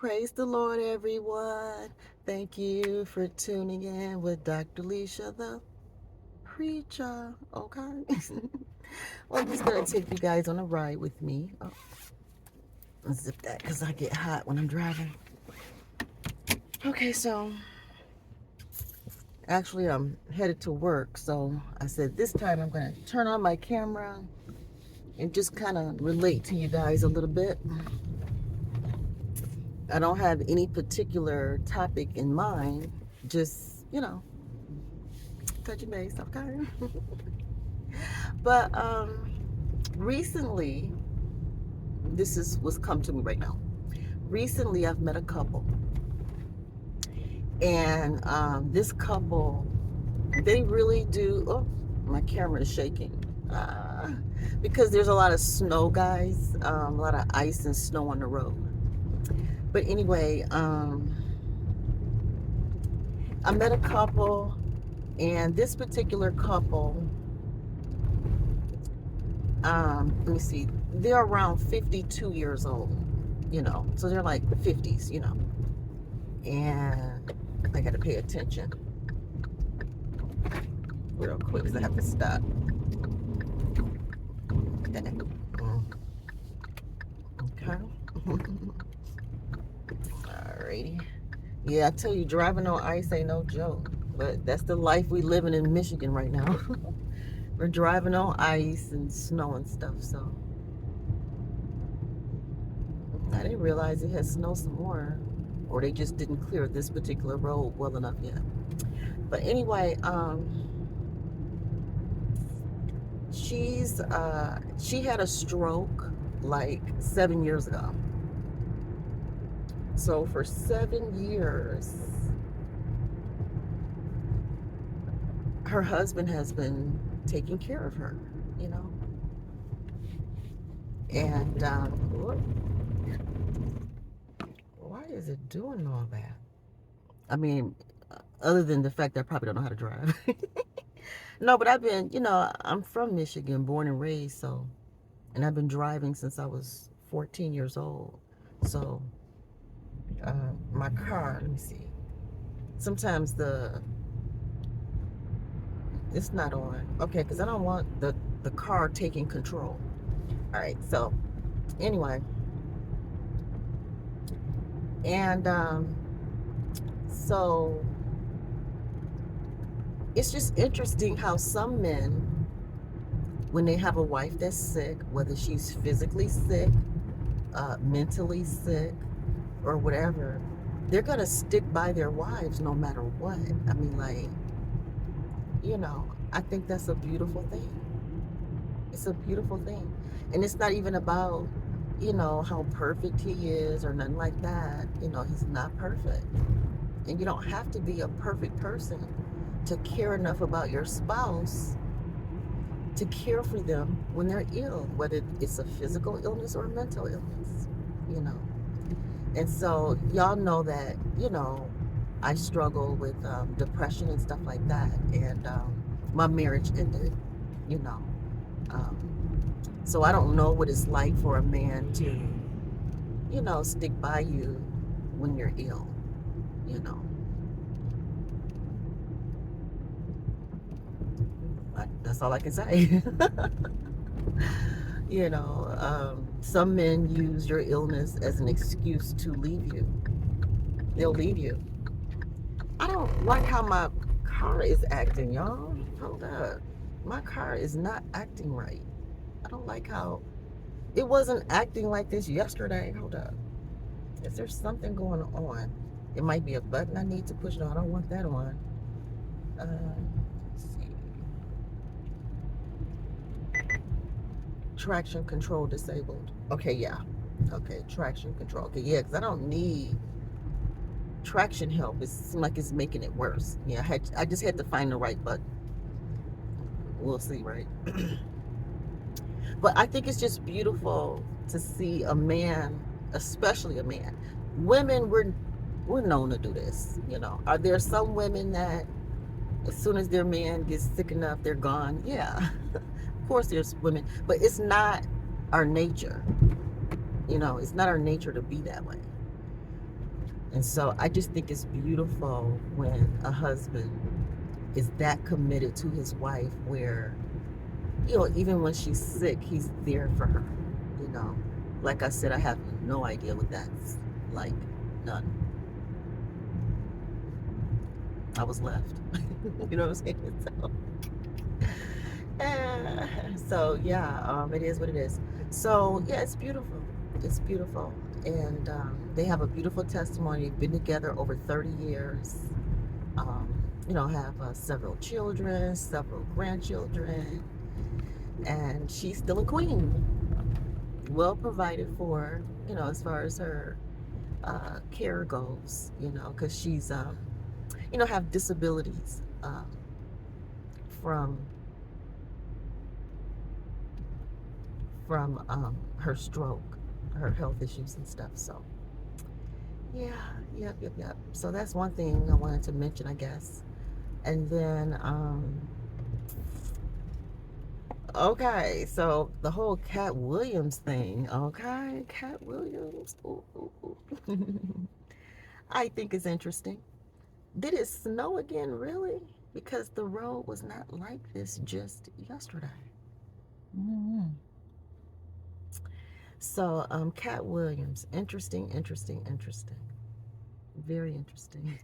Praise the Lord, everyone. Thank you for tuning in with Dr. Leisha, the Preacha-OK. Well, I'm just going to take you guys on a ride with me. Oh, zip that because I get hot when I'm driving. Okay, so actually, I'm headed to work. So I said this time I'm going to turn on my camera and just kind of relate to you guys a little bit. I don't have any particular topic in mind, just, touching base, okay? But recently, this is what's come to me right now. Recently, I've met a couple, and this couple, they really do. Oh, my camera is shaking because there's a lot of snow, guys. A lot of ice and snow on the road. But anyway, I met a couple, and this particular couple, let me see, they're around 52 years old, so they're like 50s, and I got to pay attention real quick because I have to stop. Okay. Okay. Alrighty. Yeah, I tell you, driving on ice ain't no joke, but that's the life we living in Michigan right now. We're driving on ice and snow and stuff, so I didn't realize it had snowed some more, or they just didn't clear this particular road well enough yet. But anyway, she had a stroke like 7 years ago. So for 7 years, her husband has been taking care of her, you know. And why is it doing all that? I mean, other than the fact that I probably don't know how to drive. No, but I've been, I'm from Michigan, born and raised, so, and I've been driving since I was 14 years old. So, my car, let me see. Sometimes it's not on. Okay, because I don't want the car taking control. All right, so anyway, and so it's just interesting how some men, when they have a wife that's sick, whether she's physically sick, mentally sick, or whatever, they're gonna stick by their wives no matter what. I mean, like, I think that's a beautiful thing. It's a beautiful thing. And it's not even about, how perfect he is or nothing like that. He's not perfect. And you don't have to be a perfect person to care enough about your spouse to care for them when they're ill, whether it's a physical illness or a mental illness, you know. And so y'all know that, I struggle with depression and stuff like that. And my marriage ended, you know. Um, so I don't know what it's like for a man to, stick by you when you're ill, you know. That's all I can say. Some men use your illness as an excuse to leave you. They'll leave you. I don't like how my car is acting, y'all. Hold up. My car is not acting right. I don't like how it wasn't acting like this yesterday. Hold up. Is there something going on? It might be a button I need to push. No, I don't want that on. Let's see. Traction control disabled. Okay, yeah. Okay, traction control. Okay, yeah, because I don't need traction help. It seems like it's making it worse. Yeah, I just had to find the right button. We'll see, right? But I think it's just beautiful to see a man, especially a man. Women, we're known to do this. Are there some women that as soon as their man gets sick enough, they're gone? Yeah, of course there's women, but it's not our nature. It's not our nature to be that way. And so I just think it's beautiful when a husband is that committed to his wife where, even when she's sick, he's there for her. You know, like I said, I have no idea what that's like. None. I was left. You know what I'm saying? So yeah, it is what it is. So yeah, it's beautiful. It's beautiful, and they have a beautiful testimony. They've been together over 30 years. Um, have several children, several grandchildren, and she's still a queen, well provided for. As far as her care goes. Because she's have disabilities from her stroke, her health issues and stuff. So yeah, yep. So that's one thing I wanted to mention, I guess. And then okay, so the whole Cat Williams thing. Okay, Cat Williams. Ooh, ooh, ooh. I think it's interesting. Did it snow again, really? Because the road was not like this just yesterday. Mm-hmm. So, Cat Williams, interesting, very interesting.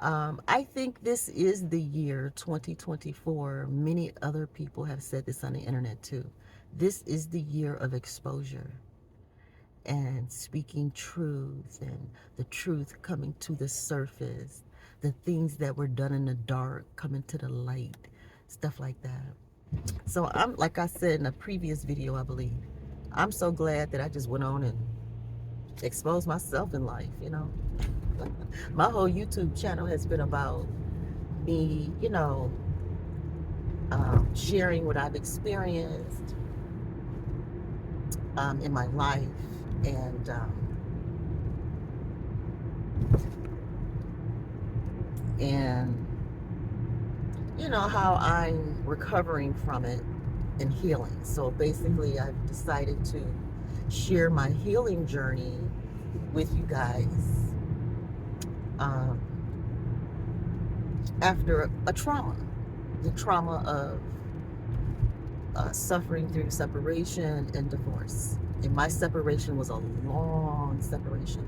I think this is the year 2024. Many other people have said this on the internet too. This is the year of exposure and speaking truth and the truth coming to the surface, the things that were done in the dark coming to the light, stuff like that. So I'm, like I said in a previous video, I believe, I'm so glad that I just went on and exposed myself in life. My whole YouTube channel has been about me, sharing what I've experienced in my life, and and how I'm recovering from it and healing. So basically, I've decided to share my healing journey with you guys um, after a trauma, the trauma of suffering through separation and divorce. And my separation was a long separation.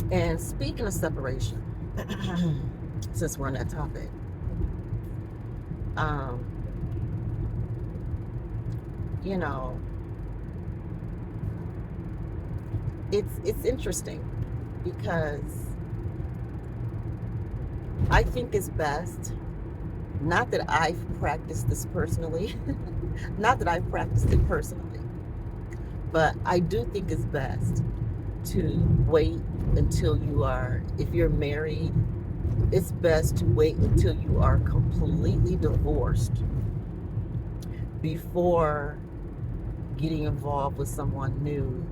Okay? And speaking of separation, since we're on that topic, um, you know, it's interesting because I think it's best. Not that I've practiced this personally, not that I've practiced it personally, but I do think it's best to wait until you are, if you're married, it's best to wait until you are completely divorced before getting involved with someone new,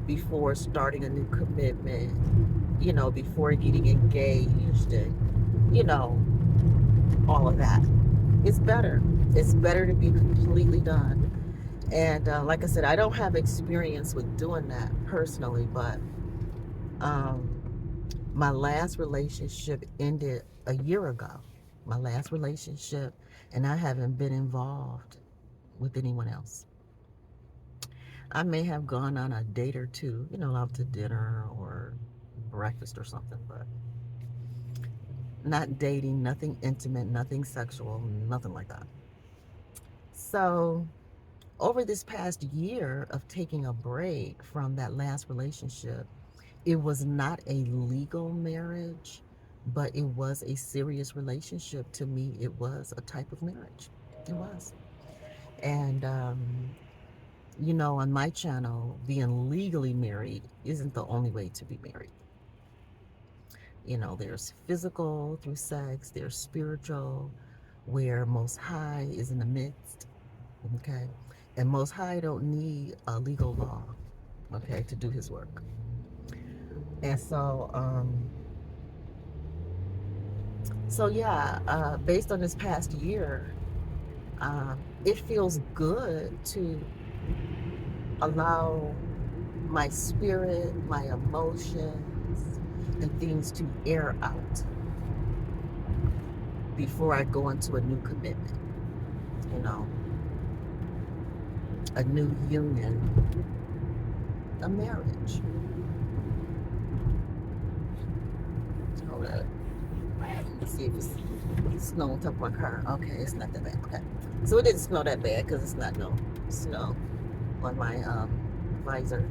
before starting a new commitment, before getting engaged, and, all of that. It's better. It's better to be completely done. And like I said, I don't have experience with doing that personally, but um, my last relationship ended a year ago. My last relationship, and I haven't been involved with anyone else. I may have gone on a date or two, out to dinner or breakfast or something, but not dating, nothing intimate, nothing sexual, nothing like that. So, over this past year of taking a break from that last relationship, it was not a legal marriage, but it was a serious relationship. To me, it was a type of marriage. It was. And, on my channel, being legally married isn't the only way to be married. There's physical through sex, there's spiritual, where Most High is in the midst, okay? And Most High don't need a legal law, okay, to do his work. And so yeah, based on this past year, it feels good to allow my spirit, my emotions, and things to air out before I go into a new commitment, you know, a new union, a marriage. Hold up. Let's see if it's snow on top of my car. Okay, it's not that bad. Okay. So it didn't snow that bad because it's not no snow on my visor,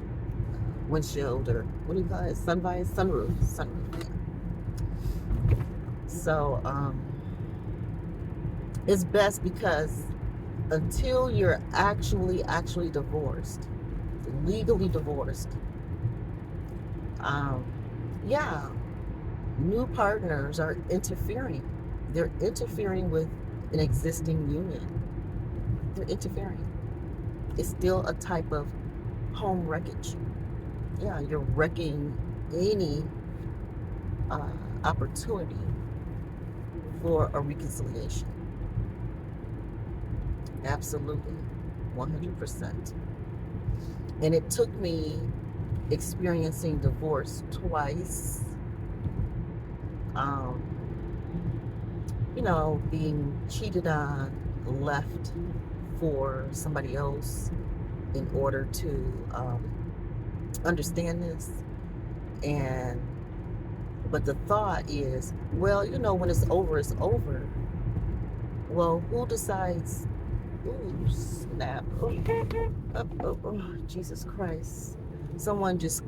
windshield, or what do you call it? Sunroof. Yeah. So it's best because until you're actually divorced, legally divorced, um, yeah, new partners are interfering. They're interfering with an existing union. They're interfering. It's still a type of home wreckage. Yeah, you're wrecking any uh, opportunity for a reconciliation. Absolutely, 100%. And it took me experiencing divorce twice, um, being cheated on, left for somebody else in order to understand this. And but the thought is, well, when it's over, it's over. Well, who decides? Ooh, snap. Oh, Jesus Christ. Someone just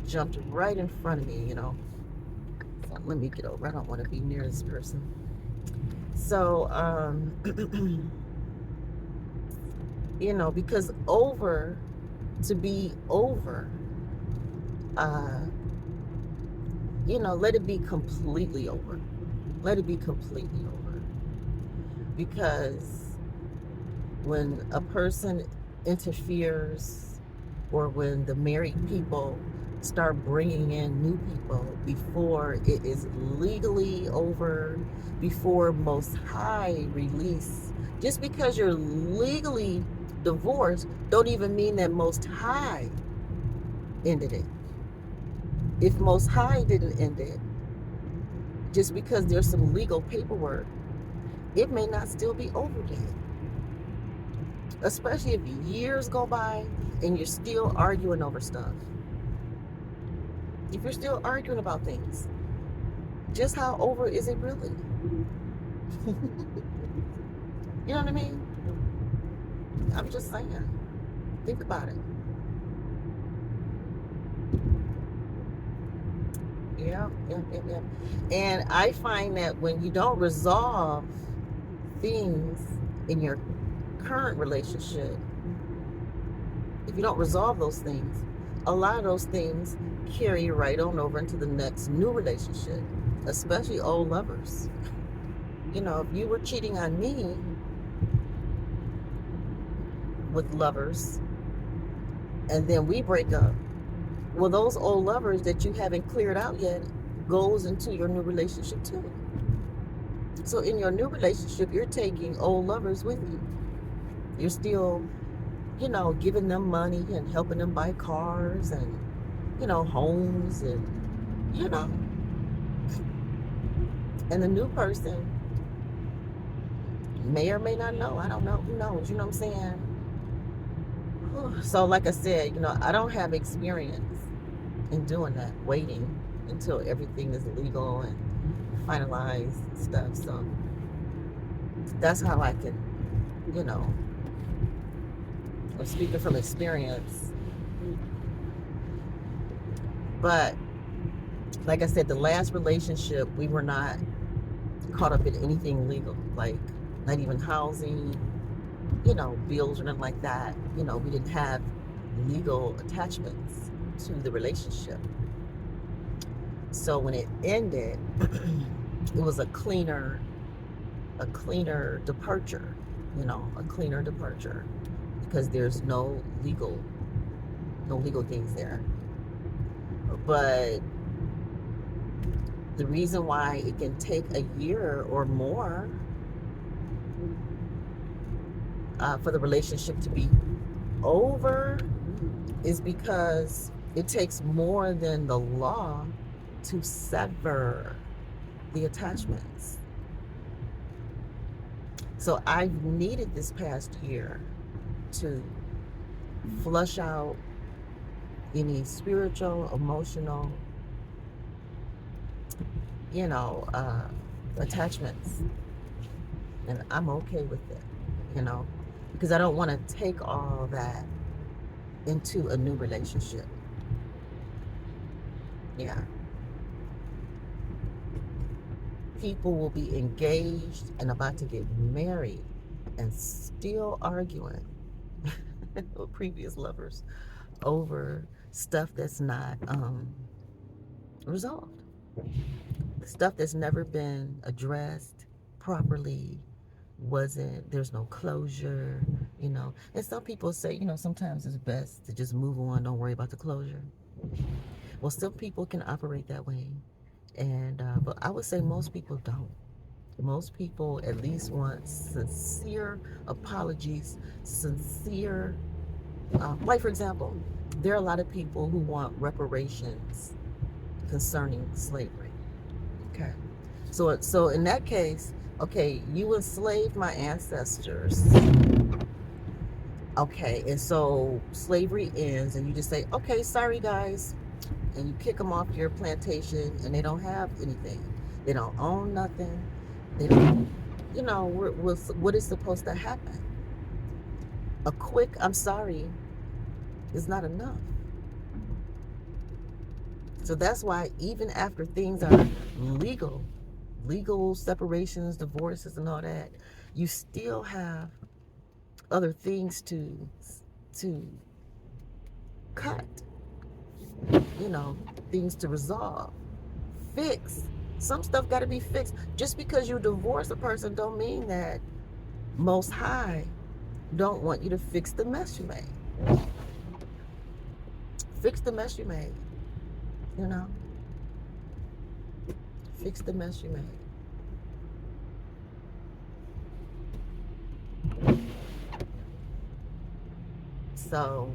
jumped right in front of me, So let me get over. I don't want to be near this person. So, because over, to be over, uh, let it be completely over. Let it be completely over. Because when a person interferes, or when the married people start bringing in new people before it is legally over, before Most High release, just because you're legally divorced don't even mean that Most High ended it. If Most High didn't end it, just because there's some legal paperwork, it may not still be over yet. Especially if years go by and you're still arguing over stuff. If you're still arguing about things, just how over is it really? You know what I mean? I'm just saying. Think about it. Yeah. And I find that when you don't resolve things in your current relationship, if you don't resolve those things, a lot of those things carry right on over into the next new relationship, especially old lovers. If you were cheating on me with lovers and then we break up, well, those old lovers that you haven't cleared out yet goes into your new relationship too. So in your new relationship, you're taking old lovers with you. You're still, giving them money and helping them buy cars and, homes and, you know, and the new person may or may not know. I don't know. Who knows? You know what I'm saying? So like I said, I don't have experience in doing that, waiting until everything is legal and finalized and stuff. So that's how I can, I'm speaking from experience. But like I said, the last relationship, we were not caught up in anything legal, like not even housing, bills or nothing like that. We didn't have legal attachments to the relationship. So when it ended, it was a cleaner departure, a cleaner departure, because there's no legal things there. But the reason why it can take a year or more for the relationship to be over is because it takes more than the law to sever the attachments. So I've needed this past year to flush out any spiritual, emotional, you know, attachments. And I'm okay with it, you know, because I don't want to take all that into a new relationship. Yeah. People will be engaged and about to get married and still arguing with previous lovers over stuff that's not resolved, stuff that's never been addressed properly. Wasn't There's no closure, you know. And some people say, you know, sometimes it's best to just move on, don't worry about the closure. Well, some people can operate that way, and but I would say most people don't. Most people at least want sincere apologies, sincere, like for example, there are a lot of people who want reparations concerning slavery. Okay, so in that case, okay, you enslaved my ancestors. Okay, and so slavery ends, and you just say, okay, sorry guys, and you kick them off your plantation, and they don't have anything. They don't own nothing. They don't, you know, what is supposed to happen? A quick I'm sorry is not enough. So that's why even after things are legal, legal separations, divorces, and all that, you still have other things to cut, you know, things to resolve, fix. Some stuff got to be fixed. Just because you divorce a person don't mean that Most High don't want you to fix the mess you made. Fix the mess you made, you know? Fix the mess you made. So,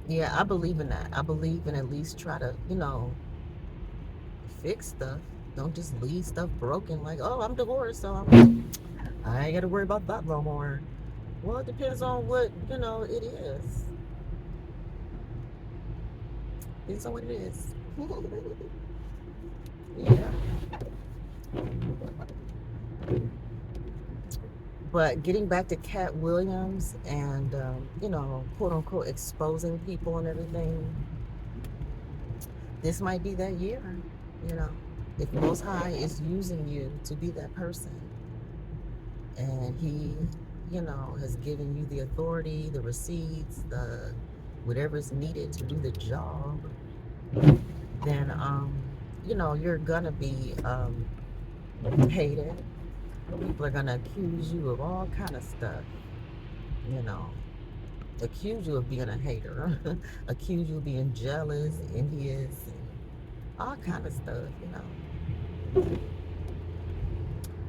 yeah, I believe in that. I believe in at least try to, you know, fix stuff. Don't just leave stuff broken like, oh, I'm divorced, so I ain't got to worry about that no more. Well, it depends on what, you know, it is. Depends on what it is. Yeah. But getting back to Cat Williams and, you know, quote unquote, exposing people and everything, this might be that year, you know. If Most High is using you to be that person, and He, you know, has given you the authority, the receipts, the whatever's needed to do the job, then, you know, you're gonna be hated. People are gonna accuse you of all kind of stuff, you know, accuse you of being a hater, accuse you of being jealous, envious, and all kind of stuff, you know.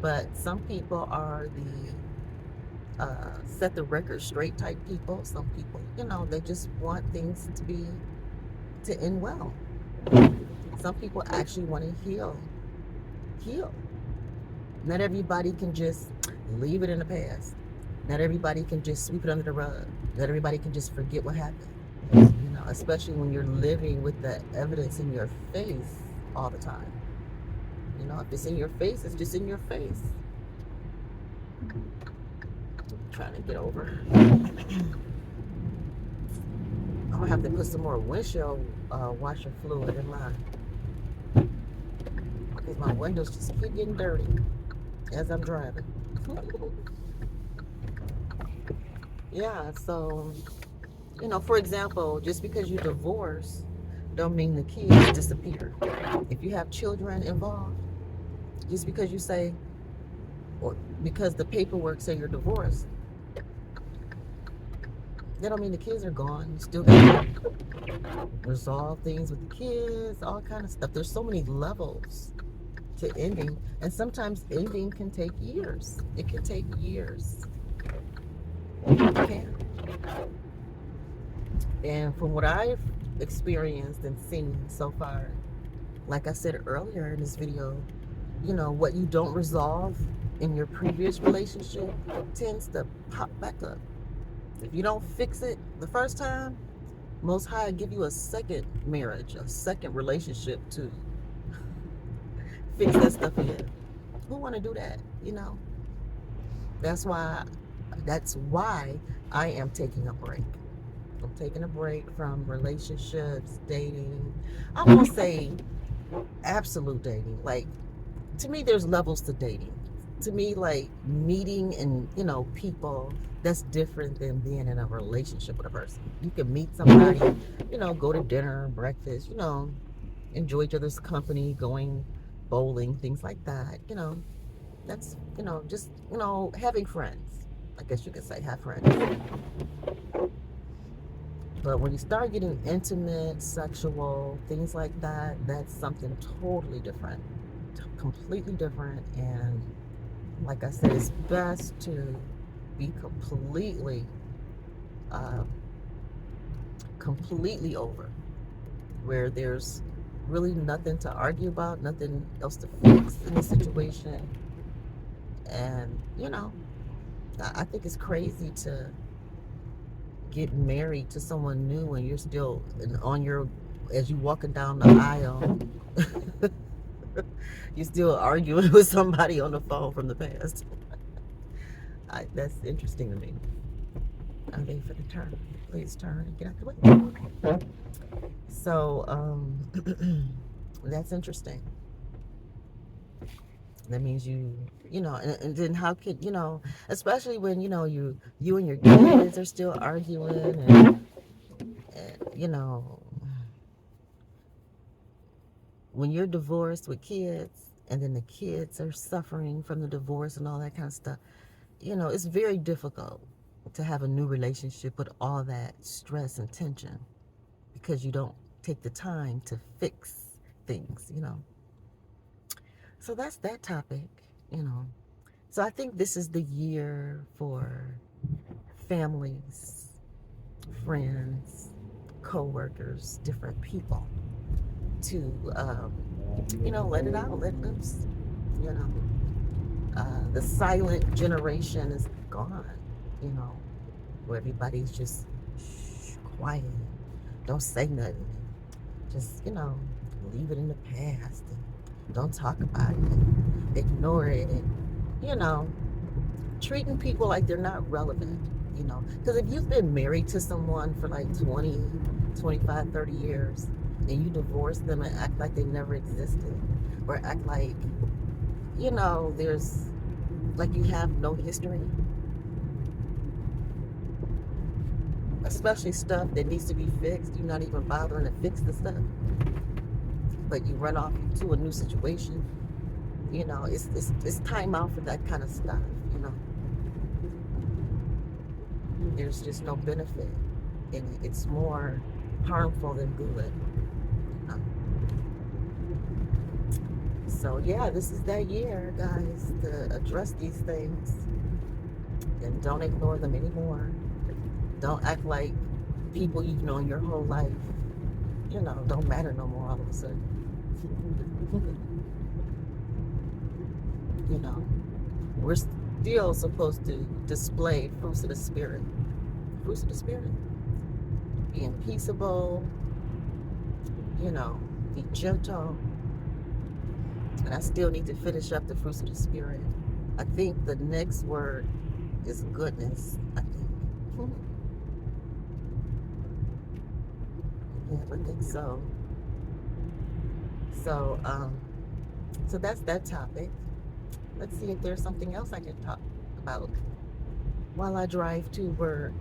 But some people are the set the record straight type people. Some people, you know, they just want things to end well. Some people actually want to heal. Not everybody can just leave it in the past. Not everybody can just sweep it under the rug. Not everybody can just forget what happened. You know, especially when you're living with the evidence in your face all the time. You know, if it's in your face, it's just in your face. I'm trying to get over. I'm gonna have to put some more windshield washer fluid in mine because my windows just keep getting dirty as I'm driving. Yeah, so, you know, for example, just because you divorce don't mean the kids disappear. If you have children involved, just because you say, or because the paperwork say you're divorced, that don't mean the kids are gone. You still got to resolve things with the kids, all kind of stuff. There's so many levels to ending, and sometimes ending can take years. It can take years. It can. And from what I've experienced and seen so far, like I said earlier in this video, what you don't resolve in your previous relationship tends to pop back up. If you don't fix it the first time, Most High give you a second marriage, a second relationship to fix that stuff again. Who want to do that? That's why. That's why I am taking a break. I'm taking a break from relationships, dating. I won't say absolute dating. Like, to me, there's levels to dating. To me, like, meeting and people, that's different than being in a relationship with a person. You can meet somebody, go to dinner, breakfast, enjoy each other's company, going bowling, things like that. That's just having friends. I guess you could say have friends. But when you start getting intimate, sexual, things like that, that's something totally different, completely different. And like I said, it's best to be uh, completely over, where there's really nothing to argue about, nothing else to fix in the situation. And I think it's crazy to get married to someone new and you're still on your as you walking down the aisle. You're still arguing with somebody on the phone from the past. That's interesting to me. I'm waiting for the turn. Please turn and get out the way. So that's interesting. That means and then how could especially when you and your kids are still arguing, and when you're divorced with kids, and then the kids are suffering from the divorce and all that kind of stuff, it's very difficult to have a new relationship with all that stress and tension, because you don't take the time to fix things. So that's that topic. So I think this is the year for families, friends, co-workers, different people to, let it out, let loose. You know, the silent generation is gone. You know, where everybody's just quiet, don't say nothing, just leave it in the past, and don't talk about it, ignore it, and you know, treating people like they're not relevant. Because if you've been married to someone for like 20, 25, 30 years, and you divorce them and act like they never existed, or act like there's like you have no history, especially stuff that needs to be fixed, you're not even bothering to fix the stuff, but you run off to a new situation. It's time out for that kind of stuff. you know there's just no benefit, and it's more harmful than good. Um, so yeah, this is that year, guys, to address these things, and don't ignore them anymore. Don't act like people you've known your whole life don't matter no more all of a sudden. you know we're still supposed to display fruits of the spirit. Fruits of the spirit: being peaceable, be gentle. And I still need to finish up the fruits of the spirit. I think the next word is goodness, I think. Yeah, I think so. So that's that topic. Let's see if there's something else I can talk about while I drive to work.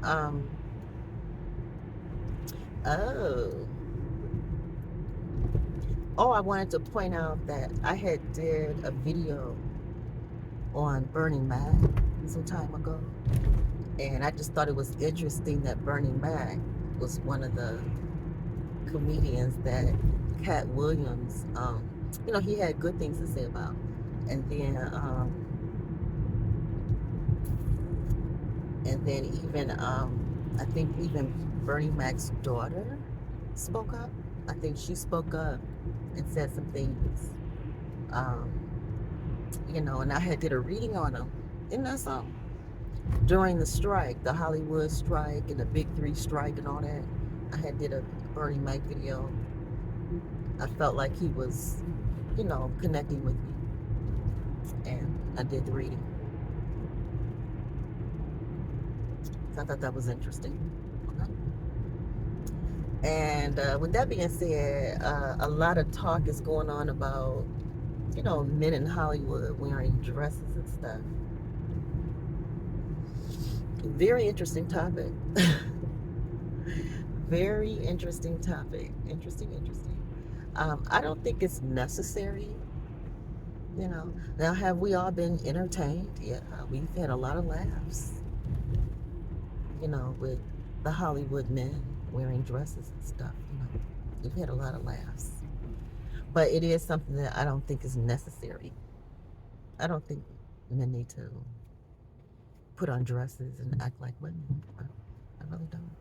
um oh I wanted to point out that I had did a video on Burning Man some time ago, and I just thought it was interesting that Burning Man was one of the comedians that Cat Williams, he had good things to say about. And then And then even, I think even Bernie Mac's daughter spoke up. I think she spoke up and said some things, um, and I had did a reading on them. Isn't that something? During the strike, the Hollywood strike and the Big Three strike and all that, I had did a Bernie Mac video. I felt like he was, connecting with me, and I did the reading. So I thought that was interesting. And with that being said, a lot of talk is going on about, men in Hollywood wearing dresses and stuff. Very interesting topic. Very interesting topic. Interesting, interesting. I don't think it's necessary. Now, have we all been entertained? Yeah, we've had a lot of laughs, with the Hollywood men wearing dresses and stuff. We've had a lot of laughs. But it is something that I don't think is necessary. I don't think men need to put on dresses and act like women. I really don't.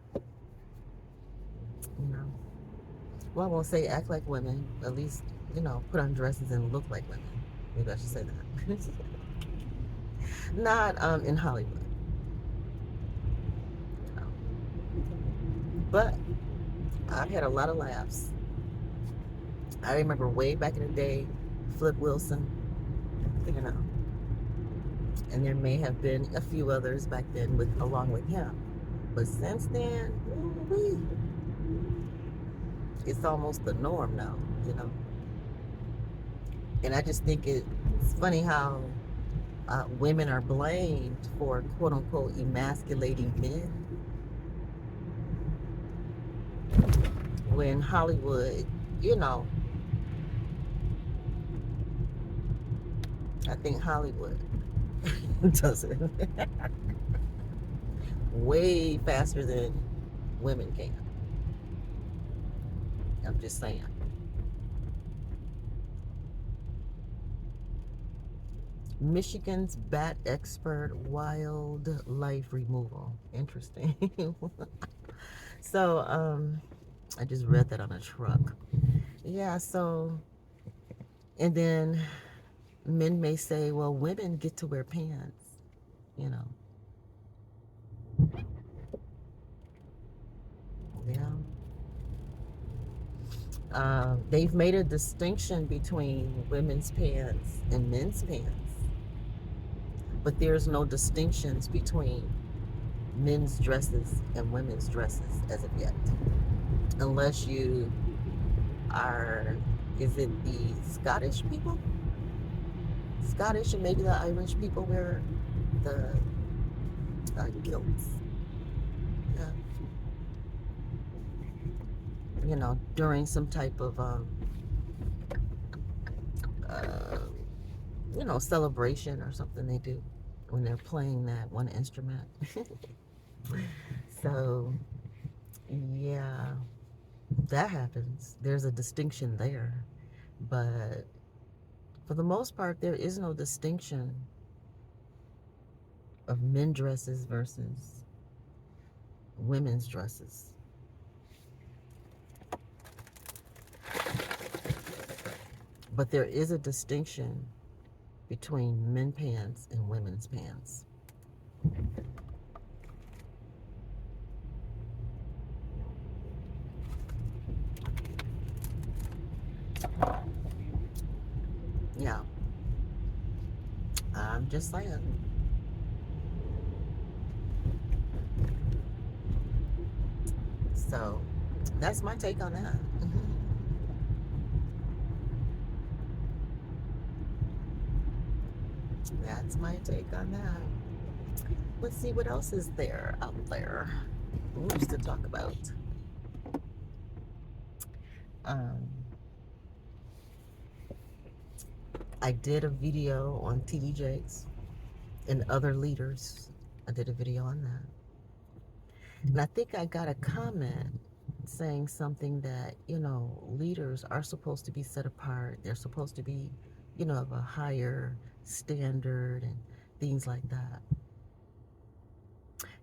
You know. Well, I won't say act like women. At least, put on dresses and look like women. Maybe I should say that. Not in Hollywood. No. But I've had a lot of laughs. I remember way back in the day, Flip Wilson, you know, and there may have been a few others back then along with him. But since then, woo-wee, it's almost the norm now, you know. And I just think it's funny how women are blamed for quote unquote emasculating men when Hollywood, you know, I think Hollywood does it way faster than women can. I'm just saying. Michigan's bat expert wildlife removal. Interesting. So, I just read that on a truck. Yeah, so, and then men may say, well, women get to wear pants, you know. Yeah. They've made a distinction between women's pants and men's pants, but there's no distinctions between men's dresses and women's dresses as of yet. Unless you are, is it the Scottish people? Scottish and maybe the Irish people wear the kilts. Yeah. During some type of, uh, celebration or something they do when they're playing that one instrument. So, yeah, that happens. There's a distinction there. But for the most part, there is no distinction of men dresses versus women's dresses. But there is a distinction between men pants and women's pants. Yeah, I'm just saying. So that's my take on that. That's my take on that. Let's see what else is there out there. News to talk about. Um, I did a video on TD Jakes and other leaders. I did a video on that. And I think I got a comment saying something that, leaders are supposed to be set apart. They're supposed to be, of a higher standard and things like that.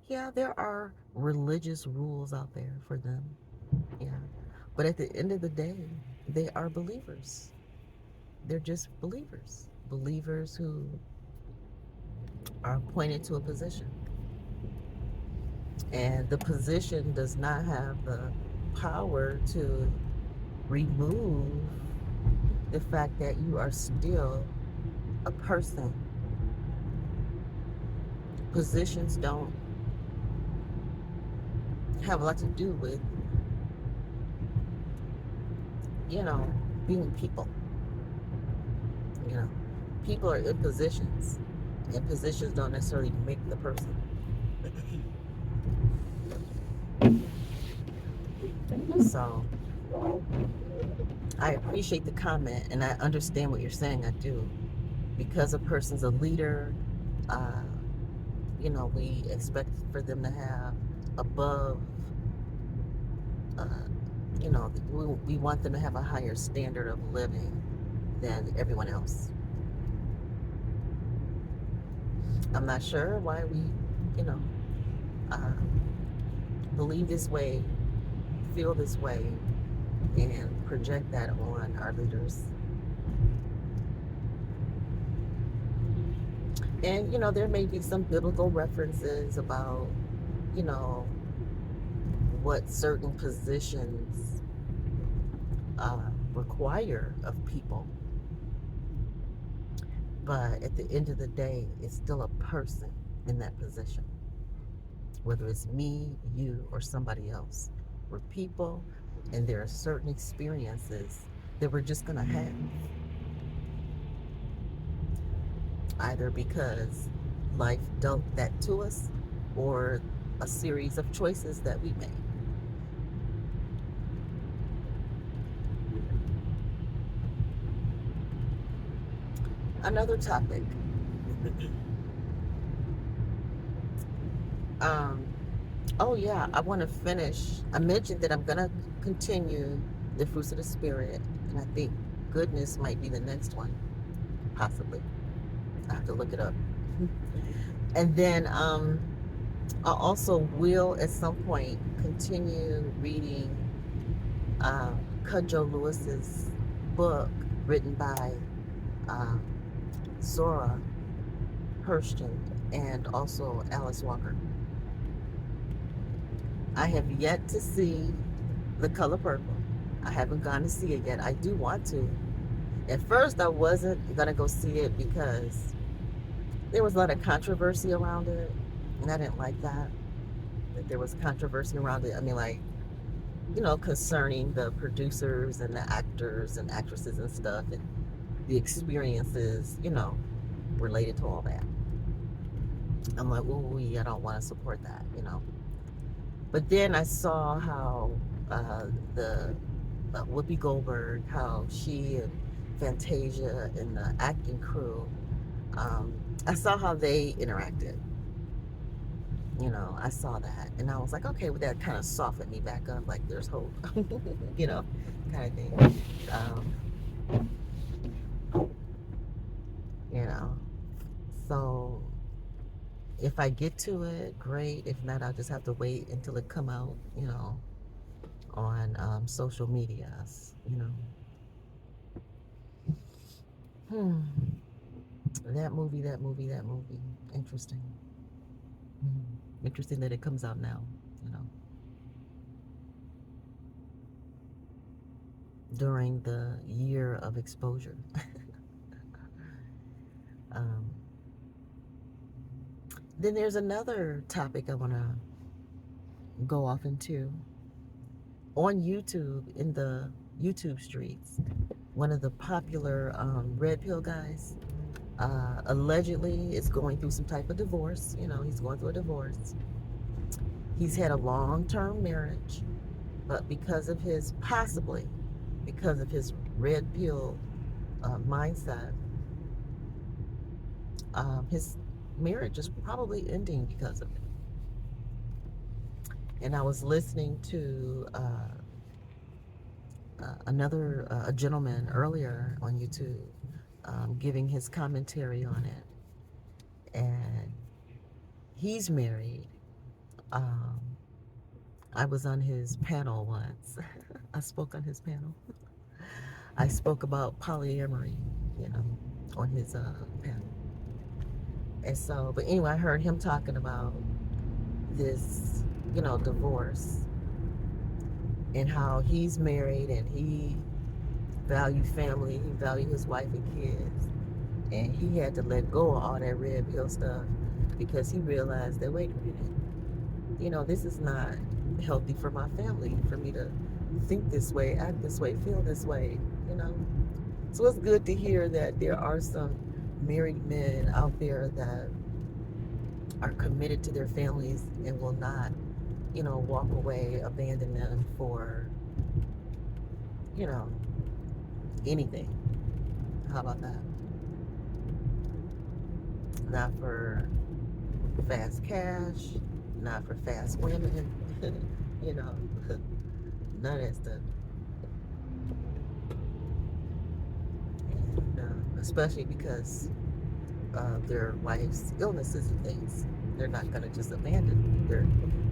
Yeah, there are religious rules out there for them. Yeah. But at the end of the day, they are believers. They're just believers. Believers who are appointed to a position. And the position does not have the power to remove the fact that you are still a person. Positions don't have a lot to do with, you know, being people. You know, people are in positions, and positions don't necessarily make the person. So I appreciate the comment, and I understand what you're saying. I do, because a person's a leader. Uh, we expect for them to have above. Uh, we want them to have a higher standard of living than everyone else. I'm not sure why we, you know, uh, believe this way, feel this way, and project that on our leaders. And, there may be some biblical references about, you know, what certain positions uh, require of people. But at the end of the day, it's still a person in that position, whether it's me, you, or somebody else. We're people, and there are certain experiences that we're just going to have, either because life dealt that to us or a series of choices that we made. Another topic. Um, oh, yeah, I want to finish. I mentioned that I'm going to continue the fruits of the Spirit, and I think goodness might be the next one, possibly. I have to look it up. And then I also will at some point continue reading Cudjo Lewis's book written by uh, Zora Hurston and also Alice Walker. I have yet to see The Color Purple. I haven't gone to see it yet. I do want to. At first, I wasn't going to go see it because there was a lot of controversy around it, and I didn't like that. That there was controversy around it. I mean, like, concerning the producers and the actors and actresses and stuff, and the experiences, related to all that. I'm like, ooh, I don't want to support that. But then I saw how the Whoopi Goldberg, how she and Fantasia and the acting crew, um, I saw how they interacted. I saw that, and I was like, okay, well, that kind of softened me back up. Like, there's hope, you know, kind of thing. Um, you know, so if I get to it, great. If not, I'll just have to wait until it come out, on social medias. Hmm. That movie. Interesting. Interesting that it comes out now. You know, during the year of exposure. um, then there's another topic I want to go off into. On YouTube, in the YouTube streets, one of the popular red pill guys allegedly is going through some type of divorce. He's going through a divorce. He's had a long-term marriage, but possibly because of his red pill mindset, his marriage is probably ending because of it. And I was listening to another a gentleman earlier on YouTube giving his commentary on it, and he's married, Um, I was on his panel once. I spoke on his panel. I spoke about polyamory, you know, on his panel. And so, but anyway, I heard him talking about this, divorce and how he's married and he valued family, he valued his wife and kids, and he had to let go of all that red pill stuff because he realized that, wait a minute, this is not healthy for my family for me to think this way, act this way, feel this way, you know. So it's good to hear that there are some married men out there that are committed to their families and will not, walk away, abandon them for, you know, anything. How about that? Not for fast cash, not for fast women, you know, none of that stuff. And especially because of their wife's illnesses and things. They're not going to just abandon their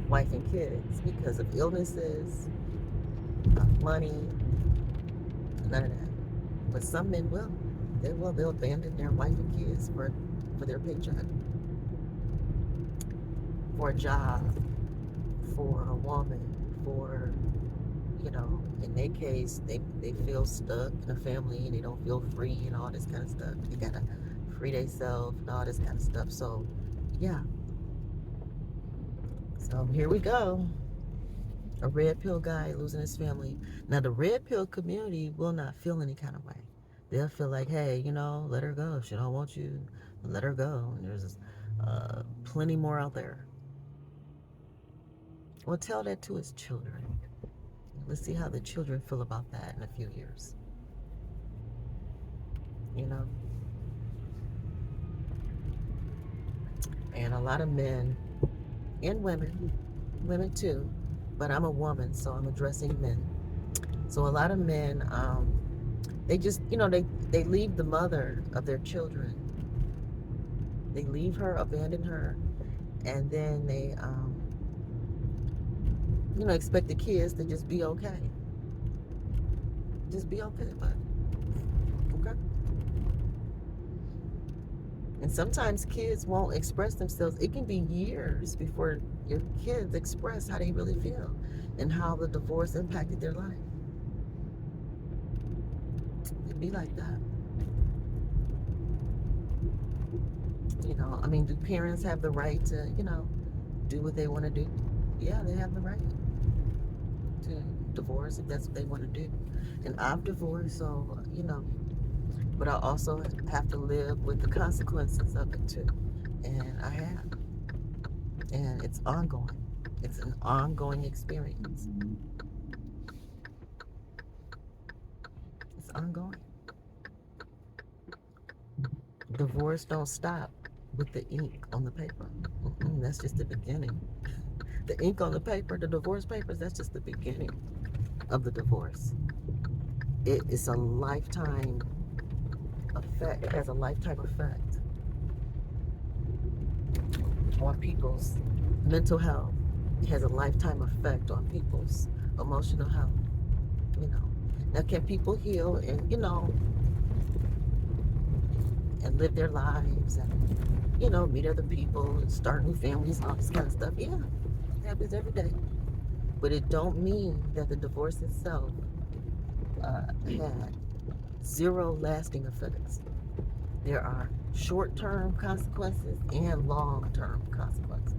wife and kids because of illnesses, money, none of that. But some men will. They will. They'll abandon their wife and kids for their paycheck, for a job, for a woman, for, in their case, they feel stuck in a family and they don't feel free and all this kind of stuff. They got to free themselves and all this kind of stuff. So, yeah. So here we go. A red pill guy losing his family. Now, the red pill community will not feel any kind of way. They'll feel like, hey, let her go. If she don't want you, let her go. And there's plenty more out there. Well, tell that to his children. Let's see how the children feel about that in a few years. You know? And a lot of men and women too, but I'm a woman, so I'm addressing men. So a lot of men, they just, they leave the mother of their children. They leave her, abandon her, and then they, expect the kids to just be okay. Just be okay, but okay. And sometimes kids won't express themselves. It can be years before your kids express how they really feel and how the divorce impacted their life. It'd be like that. I mean, do parents have the right to, do what they want to do? Yeah, they have the right to divorce if that's what they want to do. And I've divorced, so, but I also have to live with the consequences of it too. And I have. And it's ongoing. It's an ongoing experience. It's ongoing. Divorce don't stop with the ink on the paper. That's just the beginning. The ink on the paper, the divorce papers, that's just the beginning of the divorce. It is a lifetime effect. It has a lifetime effect on people's mental health. It has a lifetime effect on people's emotional health. You know. Now, can people heal and and live their lives and meet other people and start new families and all this kind of stuff? Yeah, it happens every day. But it don't mean that the divorce itself had zero lasting effects. There are short-term consequences and long-term consequences.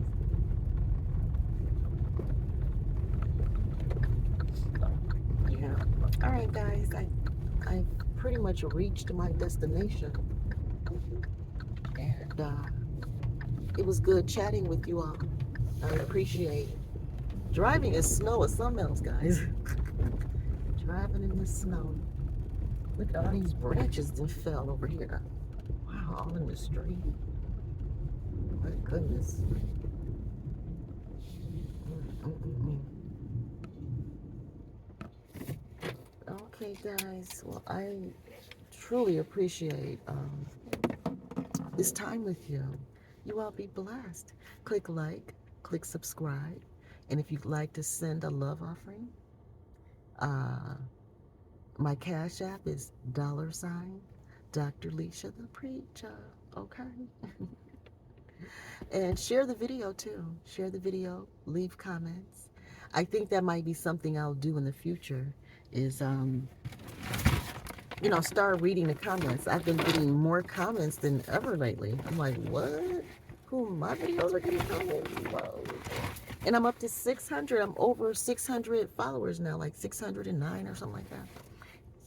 Yeah. All right, guys. I pretty much reached my destination, and it was good chatting with you all. I appreciate it. Driving in snow is something else, guys. Driving in the snow. Look at all these branches that fell over here. Wow, all in the street. My goodness. Mm-mm-mm. Okay, guys. Well, I truly appreciate this time with you. You all be blessed. Click like, click subscribe. And if you'd like to send a love offering, uh, my Cash App is $ Dr. Leisha the Preacher. Okay. And share the video too. Share the video, leave comments. I think that might be something I'll do in the future is start reading the comments. I've been getting more comments than ever lately. I'm like, what? Cool, my videos are getting comments. Whoa. And I'm up to 600. I'm over 600 followers now, like 609 or something like that.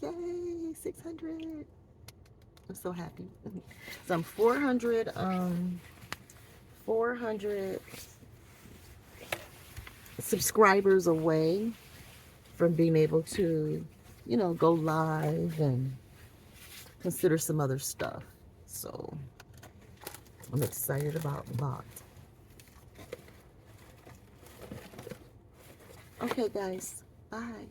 Yay, 600. I'm so happy. So I'm 400 subscribers away from being able to, go live and consider some other stuff. So I'm excited about that. Okay, guys. Bye.